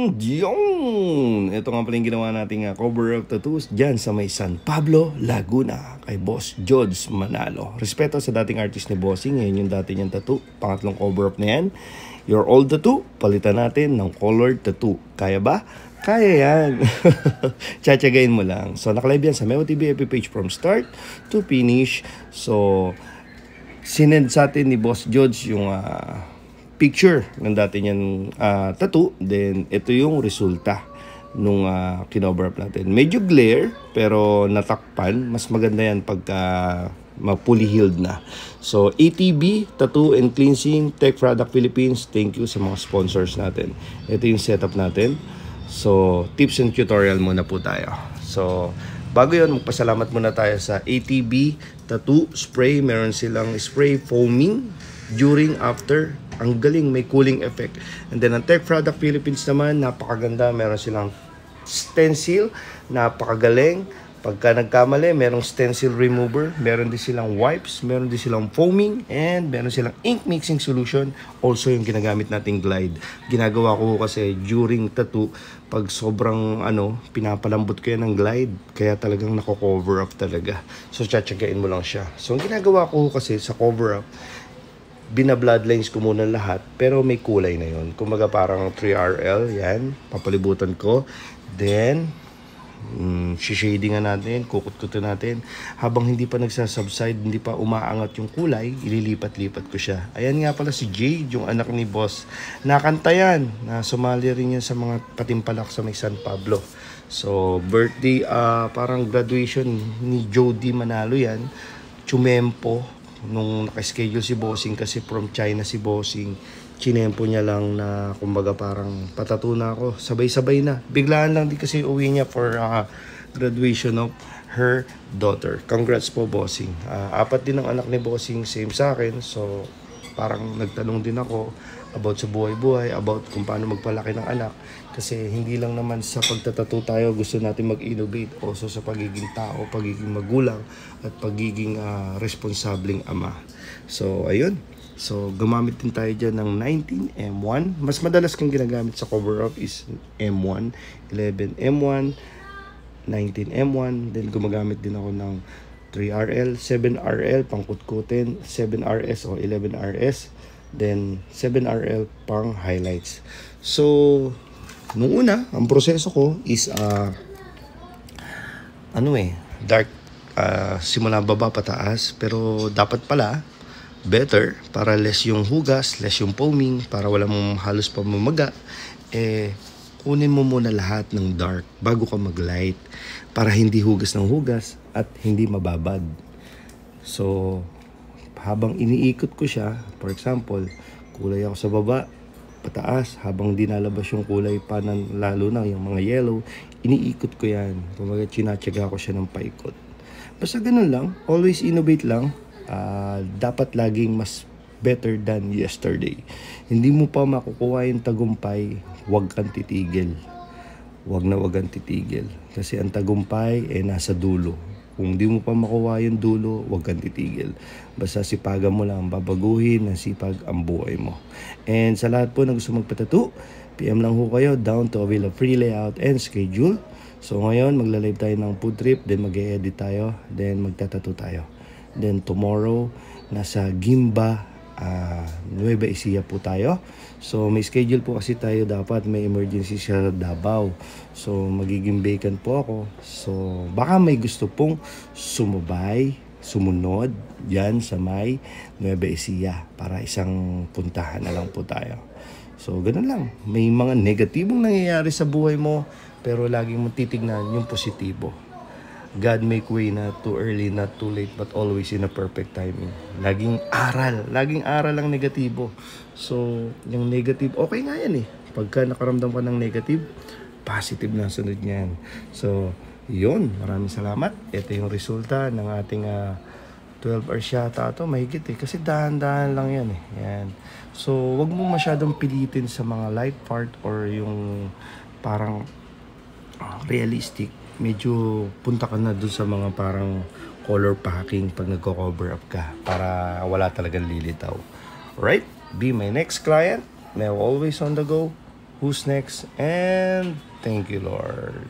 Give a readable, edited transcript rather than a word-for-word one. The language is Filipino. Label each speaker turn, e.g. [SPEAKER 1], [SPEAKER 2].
[SPEAKER 1] Ito nga pala yung ginawa nating cover up tattoos dyan sa may San Pablo, Laguna kay Boss George Manalo. Respeto sa dating artist ni Bossing, yan yung dati niyang tattoo. Pangatlong cover up na yan. Your old tattoo, palitan natin ng colored tattoo. Kaya ba? Kaya yan. Tsatsagain mo lang. So nakalive yan sa Memo TV FB page from start to finish. So sinend sa atin ni Boss George yung picture ng dati niyang tattoo. Then ito yung resulta nung kinover up natin. Medyo glare pero natakpan. Mas maganda yan pagka fully healed na. So ATB Tattoo and Cleansing, Tech Product Philippines, thank you sa mga sponsors natin. Ito yung setup natin. So tips and tutorial muna po tayo. So bago yun, magpasalamat muna tayo sa ATB Tattoo Spray. Meron silang spray foaming during, after. Ang galing, may cooling effect. And then ang Tech Product Philippines naman, napakaganda. Meron silang stencil, napakagaling. Pagka nagkamali, merong stencil remover. Meron din silang wipes, meron din silang foaming, and meron silang ink mixing solution. Also yung ginagamit nating glide. Ginagawa ko kasi during tattoo, pag sobrang pinapalambot ko yan ng glide, kaya talagang nako-cover up talaga. So tsatsagain mo lang siya. So ang ginagawa ko kasi sa cover up, bina-bloodlines ko muna lahat, pero may kulay na yun. Kumbaga parang 3RL, yan, papalibutan ko. Then shadingan natin, kukut-kutin natin. Habang hindi pa nagsasubside, hindi pa umaangat yung kulay, ililipat-lipat ko siya. Ayan nga pala si Jade, yung anak ni Boss. Nakanta yan, na sumali rin yan sa mga patimpalak sa may San Pablo. So birthday, parang graduation ni Jody Manalo yan. Chumempo nung naka-schedule si Bossing kasi from China si Bossing. Chinempo niya lang na kumbaga parang patato na ako. Sabay-sabay na. Biglaan lang din kasi uwi niya for graduation of her daughter. Congrats po, Bossing. Apat din ang anak ni Bossing, same sa akin. So parang nagtanong din ako about sa buhay-buhay, about kung paano magpalaki ng anak. Kasi hindi lang naman sa pagtatato tayo gusto natin mag-innovate. Also sa pagiging tao, pagiging magulang, at pagiging responsableng ama. So ayun. So gumamit din tayo dyan ng 19M1. Mas madalas kang ginagamit sa cover up is M1, 11M1, 19M1. Then gumagamit din ako ng 3RL, 7RL pangkutkutin, 7RS o 11RS. Then 7RL pang highlights. So nung una, ang proseso ko is dark, simula baba pataas, pero dapat pala better para less yung hugas, less yung foaming, para wala mong halos pa mamaga. Kunin mo muna lahat ng dark bago ka mag-light para hindi hugas ng hugas at hindi mababad. So habang iniikot ko siya, for example, kulay ako sa baba, pataas, habang dinalabas yung kulay pa, lalo na yung mga yellow, iniikot ko yan. Kumbaga chinatsaga ko siya ng paikot. Basta ganun lang, always innovate lang. Dapat laging mas better than yesterday. Hindi mo pa makukuha yung tagumpay, huwag kang titigil. Huwag kang titigil. Kasi ang tagumpay nasa dulo. Kung di mo pa makuha yung dulo, huwag kang titigil. Basta sipagan mo lang, babaguhin ng sipag ang buhay mo. And sa lahat po na gusto magpatato, PM lang ho kayo down to avail a free layout and schedule. So ngayon, magla-live tayo ng food trip, then mag-e-edit tayo, then magtatato tayo. Then tomorrow, nasa Gimba, Nueva Ecija po tayo. So may schedule po kasi tayo, dapat may emergency sa Davao. So magiging vacant po ako. So baka may gusto pong sumunod yan sa may Nueva Ecija para isang puntahan na lang po tayo. So ganun lang. May mga negatibong nangyayari sa buhay mo, pero laging mo titignan yung positibo. God make way, not too early, not too late, but always in a perfect timing. Laging aral ang negatibo. So, yung negative, okay nga yan eh. Pagka nakaramdam ka ng negative, positive na sunod niyan. So, yun, maraming salamat. Ito yung resulta ng ating 12 hours yata ito, mahigit eh. Kasi dahan-dahan lang yan eh. Yan. So, wag mo masyadong pilitin sa mga light part or yung parang realistic. Medyo punta ka na dun sa mga parang color packing pag nagko-cover up ka para wala talagang lilitaw. Alright? Be my next client. Now always on the go. Who's next? And thank you, Lord.